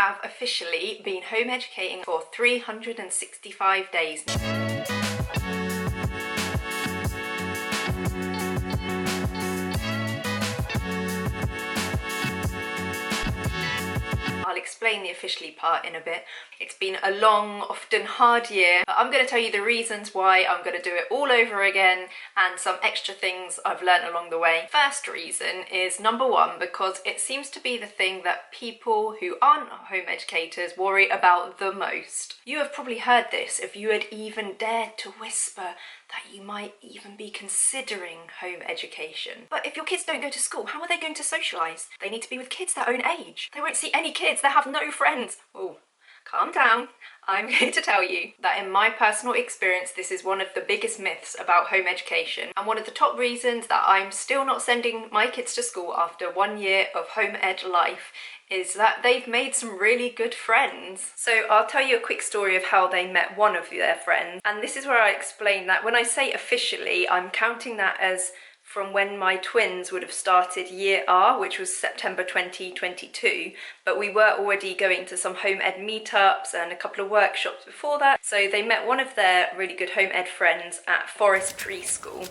have officially been home educating for 365 days. I'll explain the officially part in a bit. It's been a long, often hard year. I'm going to tell you the reasons why I'm going to do it all over again and some extra things I've learned along the way. First reason is number one, because it seems to be the thing that people who aren't home educators worry about the most. You have probably heard this if you had even dared to whisper that you might even be considering home education. But if your kids don't go to school, how are they going to socialise? They need to be with kids their own age. They won't see any kids, they have no friends. Oh, calm down. I'm here to tell you that in my personal experience, this is one of the biggest myths about home education, and one of the top reasons that I'm still not sending my kids to school after 1 year of home ed life is that they've made some really good friends. So I'll tell you a quick story of how they met one of their friends, and this is where I explain that when I say officially, I'm counting that as from when my twins would have started year R, which was September 2022, but we were already going to some home ed meetups and a couple of workshops before that. So they met one of their really good home ed friends at Forest Preschool,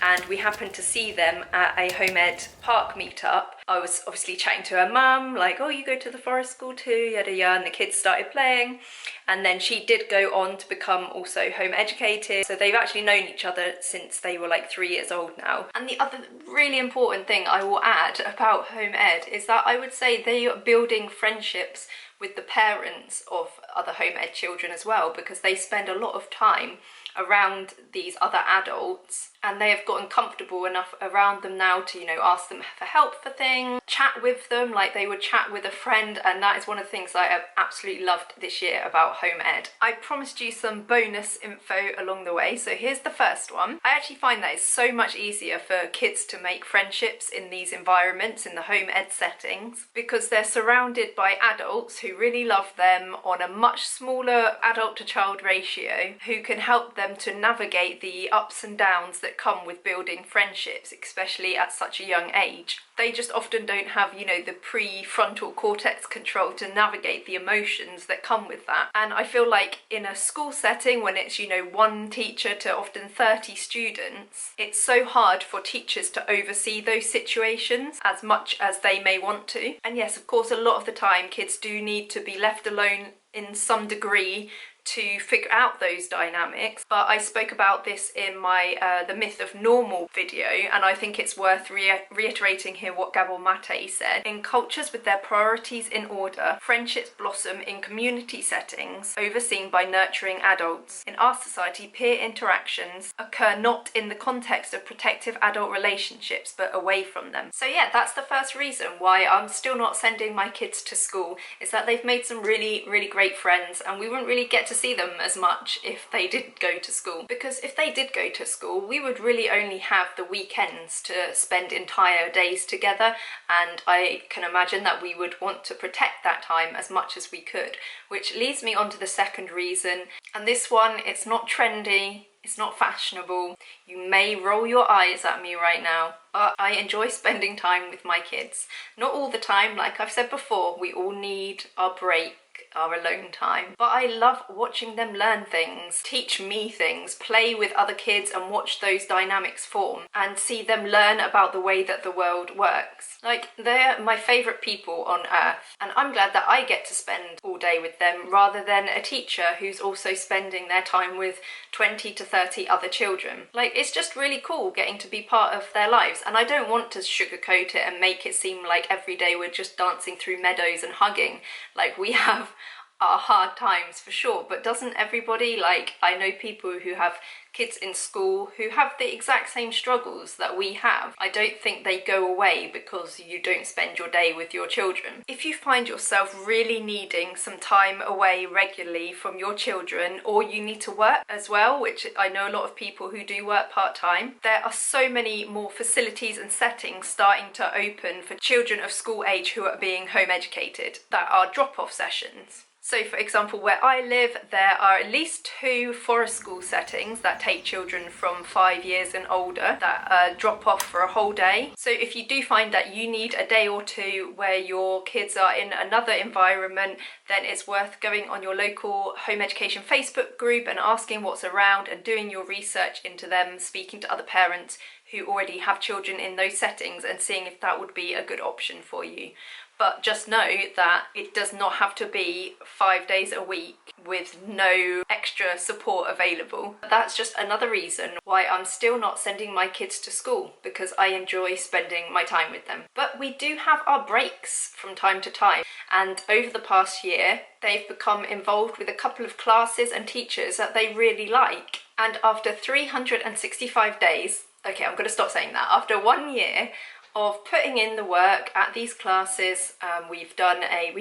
and we happened to see them at a home ed park meetup. I was obviously chatting to her mum, like, oh, you go to the Forest School too, yada yada, and the kids started playing. And then she did go on to become also home educated. So they've actually known each other since they were like 3 years old now. And the other really important thing I will add about home ed is that I would say they are building friendships with the parents of other home ed children as well, because they spend a lot of time around these other adults and they have gotten comfortable enough around them now to, you know, ask them for help for things, chat with them like they would chat with a friend, and that is one of the things I have absolutely loved this year about home ed. I promised you some bonus info along the way, so here's the first one. I actually find that it's so much easier for kids to make friendships in these environments, in the home ed settings, because they're surrounded by adults who really love them on a much smaller adult to child ratio, who can help them to navigate the ups and downs that come with building friendships, especially at such a young age. They just often don't have, you know, the prefrontal cortex control to navigate the emotions that come with that. And I feel like in a school setting, when it's, you know, one teacher to often 30 students, it's so hard for teachers to oversee those situations as much as they may want to. And yes, of course, a lot of the time kids do need to be left alone in some degree to figure out those dynamics, but I spoke about this in my The Myth of Normal video, and I think it's worth reiterating here what Gabor Mate said. In cultures with their priorities in order, friendships blossom in community settings overseen by nurturing adults. In our society, peer interactions occur not in the context of protective adult relationships, but away from them. So yeah, that's the first reason why I'm still not sending my kids to school, is that they've made some really, really great friends, and we wouldn't really get to see them as much if they did go to school, because if they did go to school, we would really only have the weekends to spend entire days together, and I can imagine that we would want to protect that time as much as we could, which leads me on to the second reason. And this one, it's not trendy, it's not fashionable. You may roll your eyes at me right now, but I enjoy spending time with my kids. Not all the time, like I've said before, we all need our break, our alone time, but I love watching them learn things, teach me things, play with other kids and watch those dynamics form and see them learn about the way that the world works. Like, they're my favourite people on earth, and I'm glad that I get to spend all day with them rather than a teacher who's also spending their time with 20 to 30 other children. Like, it's just really cool getting to be part of their lives, and I don't want to sugarcoat it and make it seem like every day we're just dancing through meadows and hugging. Like, we have our hard times for sure, but doesn't everybody? Like, I know people who have kids in school who have the exact same struggles that we have. I don't think they go away because you don't spend your day with your children. If you find yourself really needing some time away regularly from your children, or you need to work as well, which I know a lot of people who do work part-time, there are so many more facilities and settings starting to open for children of school age who are being home educated that are drop-off sessions. So for example, where I live, there are at least 2 forest school settings that take children from 5 years and older that drop off for a whole day. So if you do find that you need a day or two where your kids are in another environment, then it's worth going on your local home education Facebook group and asking what's around and doing your research into them, speaking to other parents who already have children in those settings and seeing if that would be a good option for you. But just know that it does not have to be 5 days a week with no extra support available. That's just another reason why I'm still not sending my kids to school, because I enjoy spending my time with them. But we do have our breaks from time to time, and over the past year they've become involved with a couple of classes and teachers that they really like. And after 365 days, okay, I'm going to stop saying that, after 1 year of putting in the work at these classes, we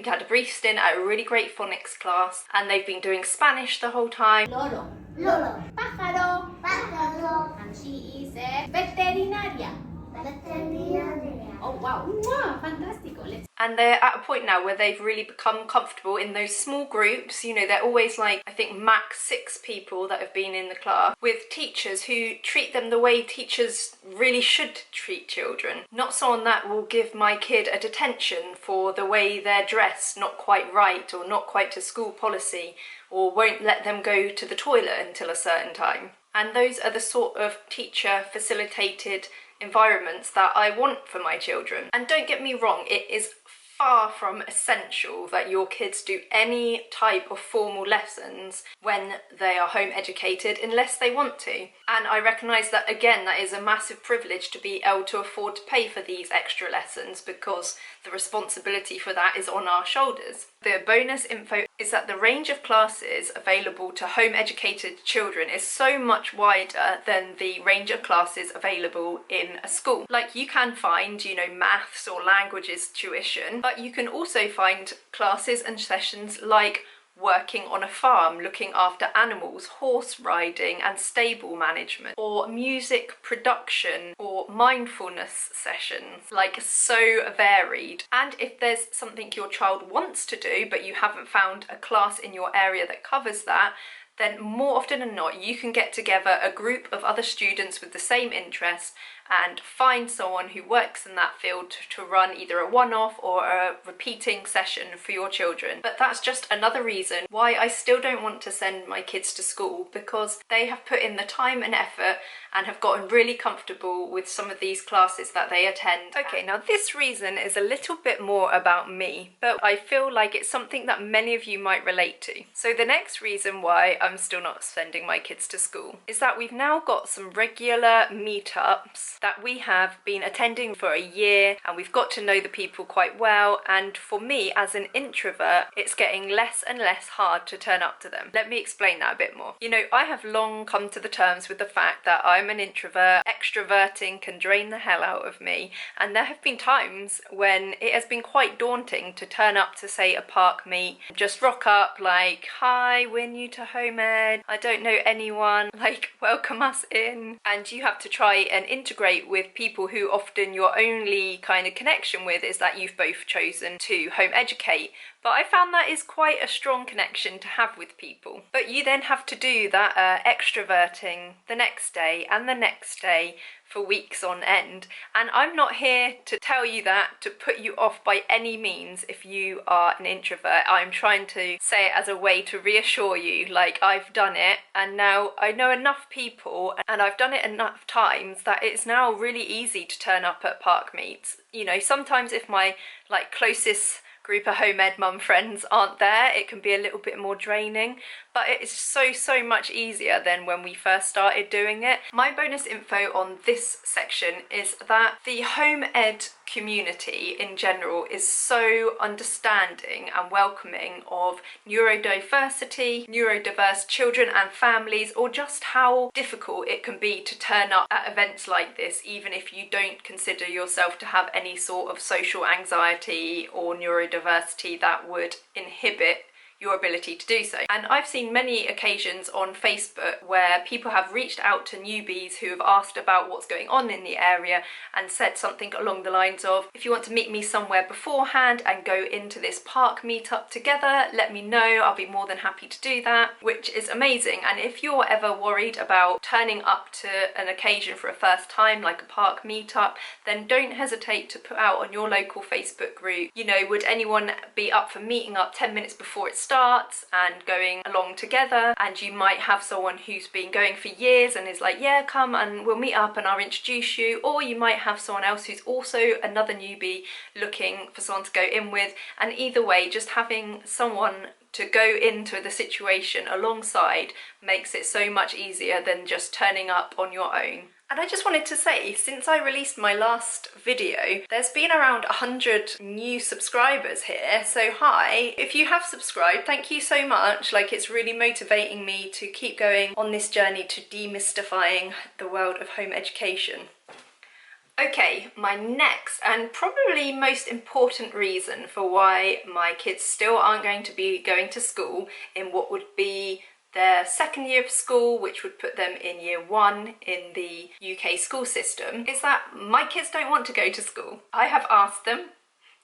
had a brief stint at a really great phonics class, and they've been doing Spanish the whole time. Loro, loro, pájaro, pájaro, and she is a veterinaria. Veterinaria. Oh wow, wow, fantastico. And they're at a point now where they've really become comfortable in those small groups. You know, they're always like, I think max 6 people that have been in the class, with teachers who treat them the way teachers really should treat children. Not someone that will give my kid a detention for the way they're dressed not quite right or not quite to school policy, or won't let them go to the toilet until a certain time. And those are the sort of teacher facilitated environments that I want for my children. And don't get me wrong, it is far from essential that your kids do any type of formal lessons when they are home educated unless they want to. And I recognise that, again, that is a massive privilege to be able to afford to pay for these extra lessons, because the responsibility for that is on our shoulders. The bonus info is that the range of classes available to home educated children is so much wider than the range of classes available in a school. Like, you can find, you know, maths or languages tuition, but you can also find classes and sessions like working on a farm, looking after animals, horse riding and stable management, or music production or mindfulness sessions. Like, so varied. And if there's something your child wants to do but you haven't found a class in your area that covers that, then more often than not you can get together a group of other students with the same interest and find someone who works in that field to run either a one-off or a repeating session for your children. But that's just another reason why I still don't want to send my kids to school, because they have put in the time and effort and have gotten really comfortable with some of these classes that they attend. Okay, now this reason is a little bit more about me, but I feel like it's something that many of you might relate to. So the next reason why I'm still not sending my kids to school is that we've now got some regular meetups that we have been attending for a year, and we've got to know the people quite well, and for me as an introvert it's getting less and less hard to turn up to them. Let me explain that a bit more. You know, I have long come to the terms with the fact that I'm an introvert. Extroverting can drain the hell out of me, and there have been times when it has been quite daunting to turn up to, say, a park meet, just rock up like, hi, we're new to home ed, I don't know anyone, like, welcome us in, and you have to try and integrate with people who often your only kind of connection with is that you've both chosen to home educate. But I found that is quite a strong connection to have with people. But you then have to do that extroverting the next day and the next day for weeks on end. And I'm not here to tell you that to put you off by any means if you are an introvert. I'm trying to say it as a way to reassure you, like, I've done it and now I know enough people and I've done it enough times that it's now really easy to turn up at park meets. You know, sometimes if my closest group of home ed mum friends aren't there, it can be a little bit more draining, but it's so much easier than when we first started doing it. My bonus info on this section is that the home ed community in general is so understanding and welcoming of neurodiversity, neurodiverse children and families, or just how difficult it can be to turn up at events like this even if you don't consider yourself to have any sort of social anxiety or neurodiversity that would inhibit your ability to do so. And I've seen many occasions on Facebook where people have reached out to newbies who have asked about what's going on in the area and said something along the lines of, if you want to meet me somewhere beforehand and go into this park meetup together, let me know, I'll be more than happy to do that, which is amazing. And if you're ever worried about turning up to an occasion for a first time like a park meetup, then don't hesitate to put out on your local Facebook group, you know, would anyone be up for meeting up 10 minutes before it starts and going along together? And you might have someone who's been going for years and is like, yeah, come and we'll meet up and I'll introduce you. Or you might have someone else who's also another newbie looking for someone to go in with. And either way, just having someone to go into the situation alongside makes it so much easier than just turning up on your own. And I just wanted to say, since I released my last video, there's been around 100 new subscribers here. So hi, if you have subscribed, thank you so much. Like, it's really motivating me to keep going on this journey to demystifying the world of home education. Okay, my next and probably most important reason for why my kids still aren't going to be going to school in what would be their second year of school, which would put them in year 1 in the UK school system, is that my kids don't want to go to school. I have asked them.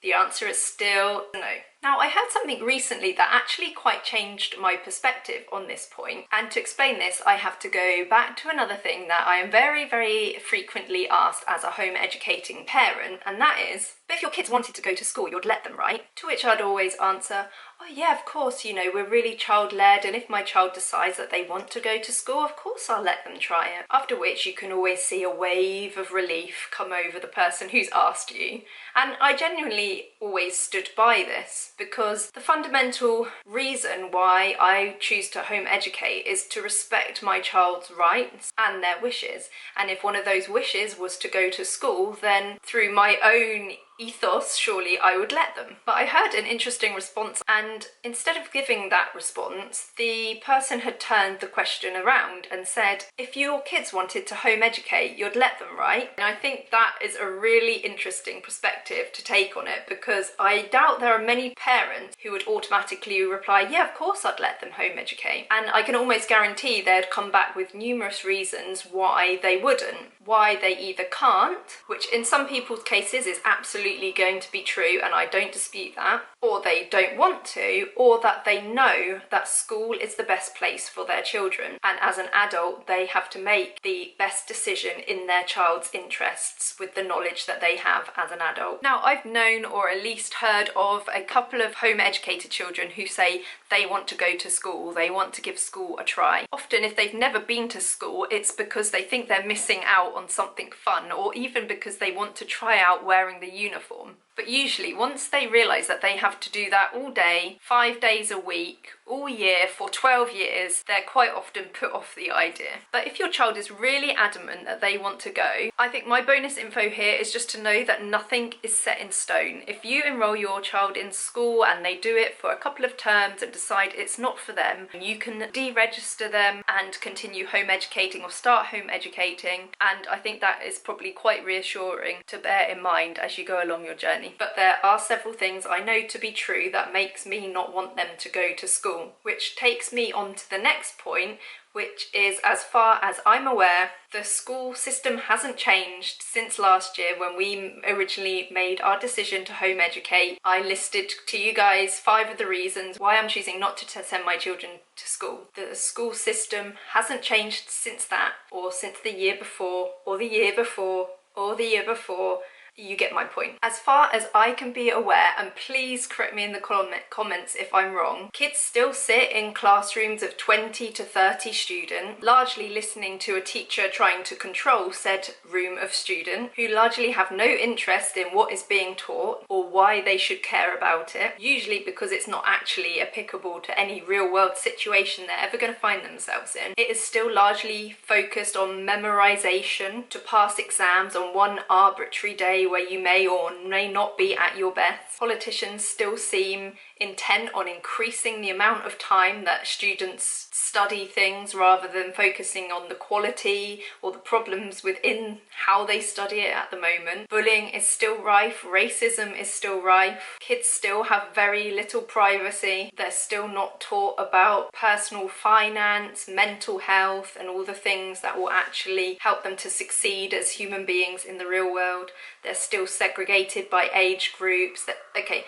The answer is still no. Now, I heard something recently that actually quite changed my perspective on this point. And to explain this, I have to go back to another thing that I am very, very frequently asked as a home educating parent, and that is, but if your kids wanted to go to school, you'd let them, right? To which I'd always answer, oh yeah, of course, you know, we're really child-led, and if my child decides that they want to go to school, of course I'll let them try it. After which you can always see a wave of relief come over the person who's asked you. And I genuinely always stood by this, because the fundamental reason why I choose to home educate is to respect my child's rights and their wishes. And if one of those wishes was to go to school, then through my own ethos, surely I would let them. But I heard an interesting response, and instead of giving that response, the person had turned the question around and said, if your kids wanted to home educate, you'd let them, right? And I think that is a really interesting perspective to take on it, because I doubt there are many parents who would automatically reply, yeah, of course I'd let them home educate. And I can almost guarantee they'd come back with numerous reasons why they wouldn't. Why they either can't, which in some people's cases is absolutely going to be true, and I don't dispute that, or they don't want to, or that they know that school is the best place for their children, and as an adult they have to make the best decision in their child's interests with the knowledge that they have as an adult. Now, I've known, or at least heard of, a couple of home educated children who say they want to go to school, they want to give school a try. Often if they've never been to school, it's because they think they're missing out on something fun, or even because they want to try out wearing the uniform. But usually once they realise that they have to do that all day, 5 days a week, all year for 12 years, they're quite often put off the idea. But if your child is really adamant that they want to go, I think my bonus info here is just to know that nothing is set in stone. If you enrol your child in school and they do it for a couple of terms and decide it's not for them, you can deregister them and continue home educating or start home educating. And I think that is probably quite reassuring to bear in mind as you go along your journey. But there are several things I know to be true that makes me not want them to go to school, which takes me on to the next point, which is, as far as I'm aware, the school system hasn't changed since last year when we originally made our decision to home educate. I listed to you guys 5 of the reasons why I'm choosing not to send my children to school. The school system hasn't changed since that, or since the year before, or the year before, or the year before. You get my point. As far as I can be aware, and please correct me in the comments if I'm wrong, kids still sit in classrooms of 20 to 30 students, largely listening to a teacher trying to control said room of students, who largely have no interest in what is being taught or why they should care about it, usually because it's not actually applicable to any real world situation they're ever going to find themselves in. It is still largely focused on memorization to pass exams on one arbitrary day where you may or may not be at your best. Politicians still seem intent on increasing the amount of time that students study things rather than focusing on the quality or the problems within how they study it at the moment. Bullying is still rife, racism is still rife, kids still have very little privacy, they're still not taught about personal finance, mental health, and all the things that will actually help them to succeed as human beings in the real world. They're still segregated by age groups. Okay,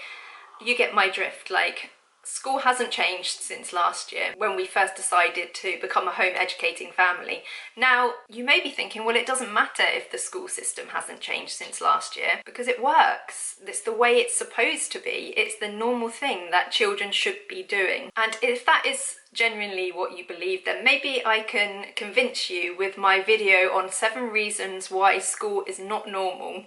you get my drift. Like, school hasn't changed since last year when we first decided to become a home educating family. Now, you may be thinking, well, it doesn't matter if the school system hasn't changed since last year, because it works. It's the way it's supposed to be. It's the normal thing that children should be doing. And if that is genuinely what you believe, then maybe I can convince you with my video on 7 reasons why school is not normal.